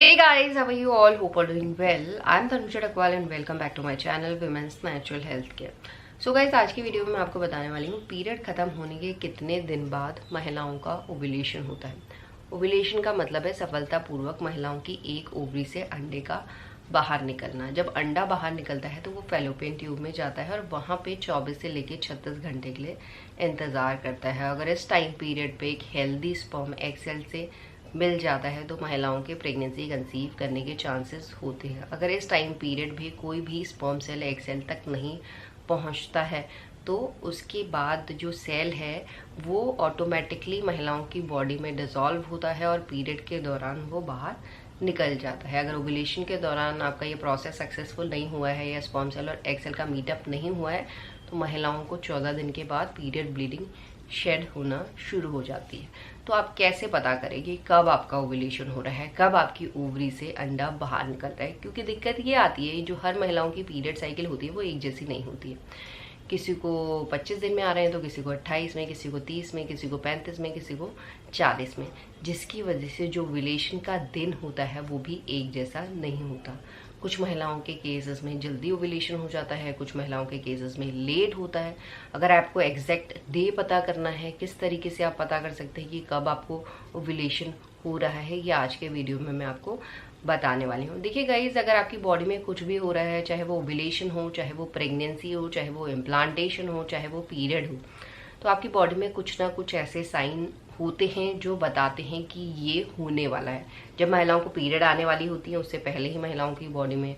Hey guys, how are you all? Hope you're doing well. I'm Tanusha Dakwal and welcome back to my channel Women's Natural Health Care. So guys, आज की video में मैं आपको बताने वाली हूँ period खत्म होने के कितने दिन बाद महिलाओं का ओव्यूलेशन होता है। ओव्यूलेशन का मतलब है सफलतापूर्वक महिलाओं की एक ओवरी से अंडे का बाहर निकलना। जब अंडा बाहर निकलता है तो वो फैलोपियन ट्यूब में जाता है और वहाँ पे 24 से लेके 36 घंटे के लिए इंतज़ार करता है। अगर इस टाइम पीरियड पे एक हेल्दी स्पर्म एग सेल से मिल जाता है तो महिलाओं के प्रेगनेंसी कंसीव करने के चांसेस होते हैं। अगर इस टाइम पीरियड भी कोई भी स्पर्म सेल एग सेल तक नहीं पहुंचता है तो उसके बाद जो सेल है वो ऑटोमेटिकली महिलाओं की बॉडी में डिसॉल्व होता है और पीरियड के दौरान वो बाहर निकल जाता है। अगर ओव्यूलेशन के दौरान आपका ये प्रोसेस सक्सेसफुल नहीं हुआ है या स्पर्म सेल और एग सेल का मीटअप नहीं हुआ है तो महिलाओं को 14 दिन के बाद पीरियड ब्लीडिंग शेड होना शुरू हो जाती है। तो आप कैसे पता करेंगे कब आपका ओव्यूलेशन हो रहा है, कब आपकी ओवरी से अंडा बाहर निकल रहा है? क्योंकि दिक्कत ये आती है जो हर महिलाओं की पीरियड साइकिल होती है वो एक जैसी नहीं होती है। किसी को 25 दिन में आ रहे हैं तो किसी को 28 में, किसी को 30 में, किसी को 35 में, किसी को 40 में, जिसकी वजह से जो ओव्यूलेशन का दिन होता है वो भी एक जैसा नहीं होता। कुछ महिलाओं के केसेस में जल्दी ओव्यूलेशन हो जाता है, कुछ महिलाओं के केसेस में लेट होता है। अगर आपको एग्जैक्ट डे पता करना है, किस तरीके से आप पता कर सकते हैं कि कब आपको ओव्यूलेशन हो रहा है, ये आज के वीडियो में मैं आपको बताने वाली हूँ। देखिए गाइज, अगर आपकी बॉडी में कुछ भी हो रहा है, चाहे वो ओव्यूलेशन हो, चाहे वो प्रेगनेंसी हो, चाहे वो इम्प्लांटेशन हो, चाहे वो पीरियड हो, तो आपकी बॉडी में कुछ ना कुछ ऐसे साइन होते हैं जो बताते हैं कि ये होने वाला है। जब महिलाओं को पीरियड आने वाली होती है उससे पहले ही महिलाओं की बॉडी में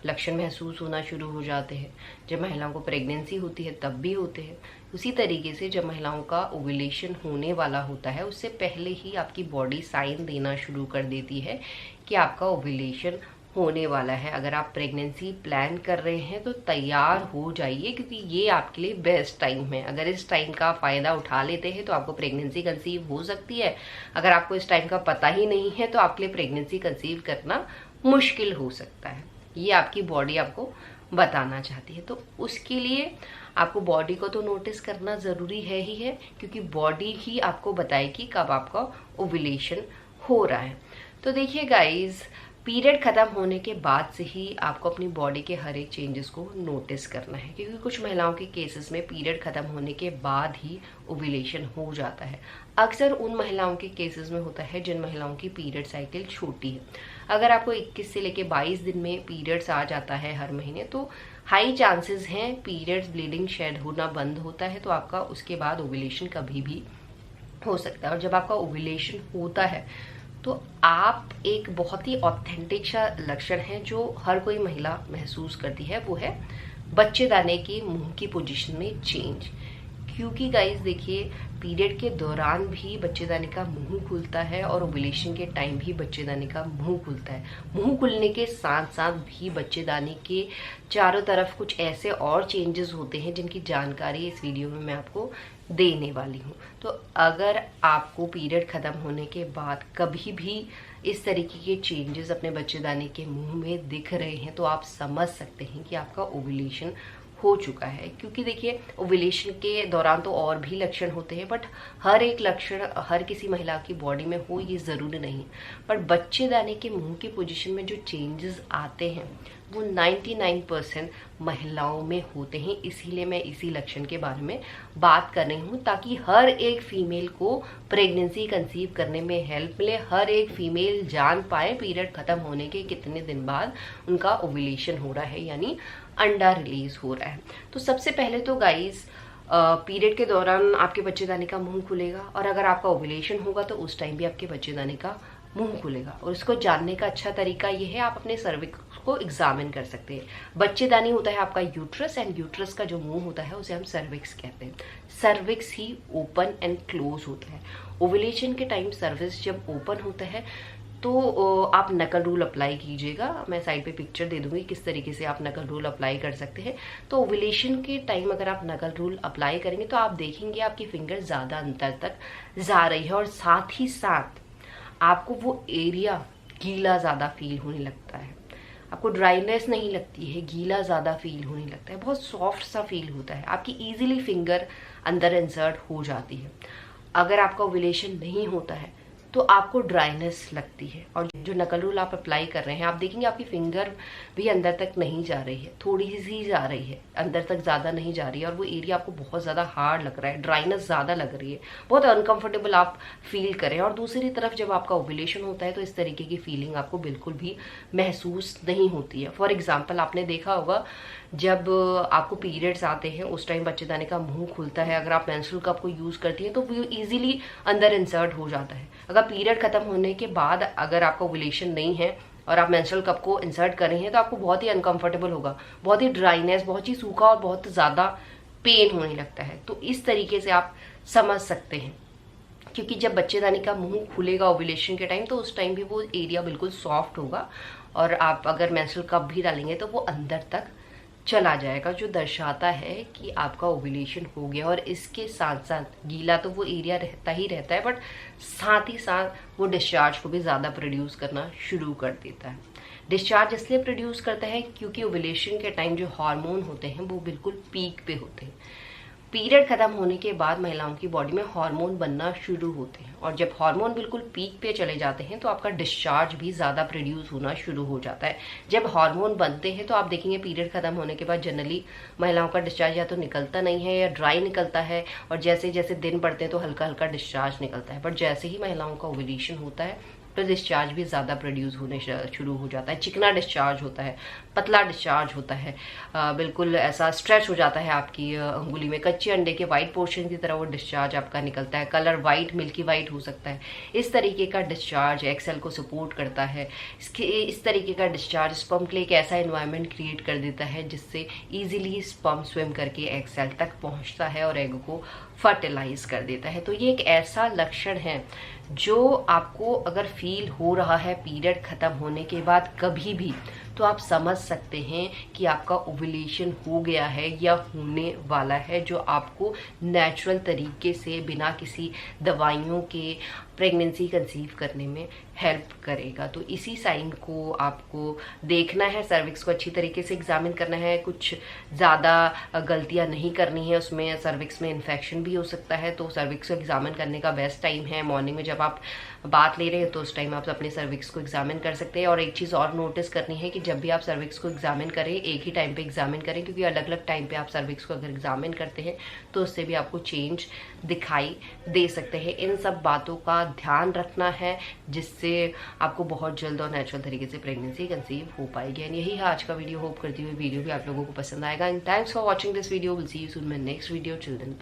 लक्षण महसूस होना शुरू हो जाते हैं। जब महिलाओं को प्रेगनेंसी होती है तब भी होते हैं। उसी तरीके से जब महिलाओं का ओव्यूलेशन होने वाला होता है उससे पहले ही आपकी बॉडी साइन देना शुरू कर देती है कि आपका ओव्यूलेशन होने वाला है। अगर आप प्रेगनेंसी प्लान कर रहे हैं तो तैयार हो जाइए, क्योंकि ये आपके लिए बेस्ट टाइम है। अगर इस टाइम का फ़ायदा उठा लेते हैं तो आपको प्रेगनेंसी कंसीव हो सकती है। अगर आपको इस टाइम का पता ही नहीं है तो आपके लिए प्रेगनेंसी कंसीव करना मुश्किल हो सकता है। ये आपकी बॉडी आपको बताना चाहती है। तो उसके लिए आपको बॉडी को तो नोटिस करना ज़रूरी है ही है, क्योंकि बॉडी ही आपको बताएगी कब आपका ओव्यूलेशन हो रहा है। तो देखिए गाइज, पीरियड खत्म होने के बाद से ही आपको अपनी बॉडी के हर एक चेंजेस को नोटिस करना है, क्योंकि कुछ महिलाओं के केसेस में पीरियड खत्म होने के बाद ही ओव्यूलेशन हो जाता है। अक्सर उन महिलाओं के केसेस में होता है जिन महिलाओं की पीरियड साइकिल छोटी है। अगर आपको 21 से लेके 22 दिन में पीरियड्स आ जाता है हर महीने तो हाई चांसेस हैं पीरियड्स ब्लीडिंग शेड होना बंद होता है, तो आपका उसके बाद ओव्यूलेशन कभी भी हो सकता है। और जब आपका ओव्यूलेशन होता है तो आप एक बहुत ही ऑथेंटिक सा लक्षण है जो हर कोई महिला महसूस करती है, वो है बच्चेदाने की मुंह की पोजीशन में चेंज। क्योंकि गाइस देखिए, पीरियड के दौरान भी बच्चेदाने का मुंह खुलता है और ओव्यूलेशन के टाइम भी बच्चेदाने का मुंह खुलता है। मुंह खुलने के साथ साथ भी बच्चेदाने के चारों तरफ कुछ ऐसे और चेंजेस होते हैं जिनकी जानकारी इस वीडियो में मैं आपको देने वाली हूँ। तो अगर आपको पीरियड खत्म होने के बाद कभी भी इस तरीके के चेंजेस अपने बच्चेदाने के मुंह में दिख रहे हैं तो आप समझ सकते हैं कि आपका ओव्यूलेशन हो चुका है। क्योंकि देखिए, ओव्यूलेशन के दौरान तो और भी लक्षण होते हैं, बट हर एक लक्षण हर किसी महिला की बॉडी में हो ये ज़रूरी नहीं। पर बच्चेदाने के मुंह की पोजीशन में जो चेंजेस आते हैं वो 99% महिलाओं में होते हैं। इसीलिए मैं इसी लक्षण के बारे में बात कर रही हूँ, ताकि हर एक फीमेल को प्रेगनेंसी कंसीव करने में हेल्प मिले। हर एक फीमेल जान पाए पीरियड खत्म होने के कितने दिन बाद उनका ओव्यूलेशन हो रहा है, यानी अंडा रिलीज हो रहा है। तो सबसे पहले तो गाइस, पीरियड के दौरान आपके बच्चेदाने का मुंह खुलेगा, और अगर आपका ओव्यूलेशन होगा तो उस टाइम भी आपके बच्चेदाने का मुंह खुलेगा। और इसको जानने का अच्छा तरीका ये है, आप अपने सर्विक्स को एग्जामिन कर सकते हैं। बच्चेदानी होता है आपका यूट्रस, एंड यूट्रस का जो मुंह होता है उसे हम सर्विक्स कहते हैं। Cervix he open and close होता है। ओव्यूलेशन के टाइम सर्विक्स जब ओपन होता है तो आप नकल रूल अप्लाई कीजिएगा। मैं साइड पे पिक्चर दे दूंगी किस तरीके से आप नकल रूल अप्लाई कर सकते हैं। तो ओव्यूलेशन के टाइम अगर आप नकल रूल अप्लाई करेंगे तो आप देखेंगे आपकी फिंगर ज़्यादा अंतर तक जा रही है, और साथ ही साथ आपको वो एरिया गीला ज़्यादा फील होने लगता है। आपको ड्राइनेस नहीं लगती है, गीला ज़्यादा फील होने लगता है, बहुत सॉफ्ट सा फील होता है, आपकी ईजिली फिंगर अंदर इंसर्ट हो जाती है। अगर आपका ओव्यूलेशन नहीं होता है तो आपको ड्राइनेस लगती है। और जो नकल रोल आप अप्लाई कर रहे हैं, आप देखेंगे आपकी फिंगर भी अंदर तक नहीं जा रही है, थोड़ी सी जा रही है, अंदर तक ज़्यादा नहीं जा रही है, और वो एरिया आपको बहुत ज़्यादा हार्ड लग रहा है, ड्राइनेस ज़्यादा लग रही है, बहुत अनकंफर्टेबल आप फील करें। और दूसरी तरफ जब आपका ओव्यूलेशन होता है तो इस तरीके की फीलिंग आपको बिल्कुल भी महसूस नहीं होती है। फॉर एग्जाम्पल, आपने देखा होगा जब आपको पीरियड्स आते हैं उस टाइम बच्चेदानी का मुंह खुलता है, अगर आप मेंस्ट्रुअल कप को यूज़ करती हैं तो वो इजीली अंदर इंसर्ट हो जाता है। अगर पीरियड खत्म होने के बाद अगर आपका ओव्यूलेशन नहीं है और आप मेंस्ट्रुअल कप को इंसर्ट कर रही हैं तो आपको बहुत ही अनकंफर्टेबल होगा, बहुत ही ड्राइनेस, बहुत ही सूखा और बहुत ज़्यादा पेन होने लगता है। तो इस तरीके से आप समझ सकते हैं, क्योंकि जब बच्चेदानी का मुंह खुलेगा ओव्यूलेशन के टाइम तो उस टाइम भी वो एरिया बिल्कुल सॉफ्ट होगा, और आप अगर मेंस्ट्रुअल कप भी डालेंगे तो वो अंदर तक चला जाएगा, जो दर्शाता है कि आपका ओव्यूलेशन हो गया। और इसके साथ साथ गीला तो वो एरिया रहता ही रहता है, बट साथ ही साथ वो डिस्चार्ज को भी ज़्यादा प्रोड्यूस करना शुरू कर देता है। डिस्चार्ज इसलिए प्रोड्यूस करता है क्योंकि ओव्यूलेशन के टाइम जो हार्मोन होते हैं वो बिल्कुल पीक पे होते हैं। पीरियड खत्म होने के बाद महिलाओं की बॉडी में हार्मोन बनना शुरू होते हैं, और जब हार्मोन बिल्कुल पीक पे चले जाते हैं तो आपका डिस्चार्ज भी ज़्यादा प्रोड्यूस होना शुरू हो जाता है। जब हार्मोन बनते हैं तो आप देखेंगे पीरियड खत्म होने के बाद जनरली महिलाओं का डिस्चार्ज या तो निकलता नहीं है या ड्राई निकलता है, और जैसे जैसे दिन बढ़ते हैं तो हल्का हल्का डिस्चार्ज निकलता है। बट जैसे ही महिलाओं का ओव्यूलेशन होता है तो डिस्चार्ज भी ज़्यादा प्रोड्यूस होने शुरू हो जाता है, चिकना डिस्चार्ज होता है, पतला डिस्चार्ज होता है, बिल्कुल ऐसा स्ट्रेच हो जाता है आपकी अंगुली में, कच्चे अंडे के वाइट पोर्शन की तरह वो डिस्चार्ज आपका निकलता है, कलर वाइट, मिल्की वाइट हो सकता है। इस तरीके का डिस्चार्ज एक्स सेल को सपोर्ट करता है। इस तरीके का डिस्चार्ज स्पर्म के लिए एक ऐसा एनवायरनमेंट क्रिएट कर देता है जिससे ईजिली स्पर्म स्विम करके एग सेल तक पहुँचता है और एग को फर्टिलाइज कर देता है। तो ये एक ऐसा लक्षण है जो आपको अगर फील हो रहा है पीरियड खत्म होने के बाद कभी भी, तो आप समझ सकते हैं कि आपका ओव्यूलेशन हो गया है या होने वाला है, जो आपको नेचुरल तरीके से बिना किसी दवाइयों के प्रेगनेंसी कंसीव करने में हेल्प करेगा। तो इसी साइन को आपको देखना है, सर्विक्स को अच्छी तरीके से एग्जामिन करना है, कुछ ज़्यादा गलतियां नहीं करनी है, उसमें सर्विक्स में इन्फेक्शन भी हो सकता है। तो सर्विक्स को एग्जामिन करने का बेस्ट टाइम है मॉर्निंग में, जब आप बात ले रहे हैं तो उस टाइम आप अपने सर्विक्स को एग्जामिन कर सकते हैं। और एक चीज़ और नोटिस करनी है कि जब भी आप सर्विक्स को एग्जामिन करें एक ही टाइम पे एग्जामिन करें, क्योंकि अलग अलग टाइम पे आप सर्विक्स को अगर एग्जामिन करते हैं तो उससे भी आपको चेंज दिखाई दे सकते हैं। इन सब बातों का ध्यान रखना है जिससे आपको बहुत जल्द और नेचुरल तरीके से प्रेगनेंसी कंसीव हो पाएगी। एंड यही है आज का वीडियो। होप करती हुई वीडियो भी आप लोगों को पसंद आएगा। And thanks for watching this video. Will see you soon my next video. Chill then bye.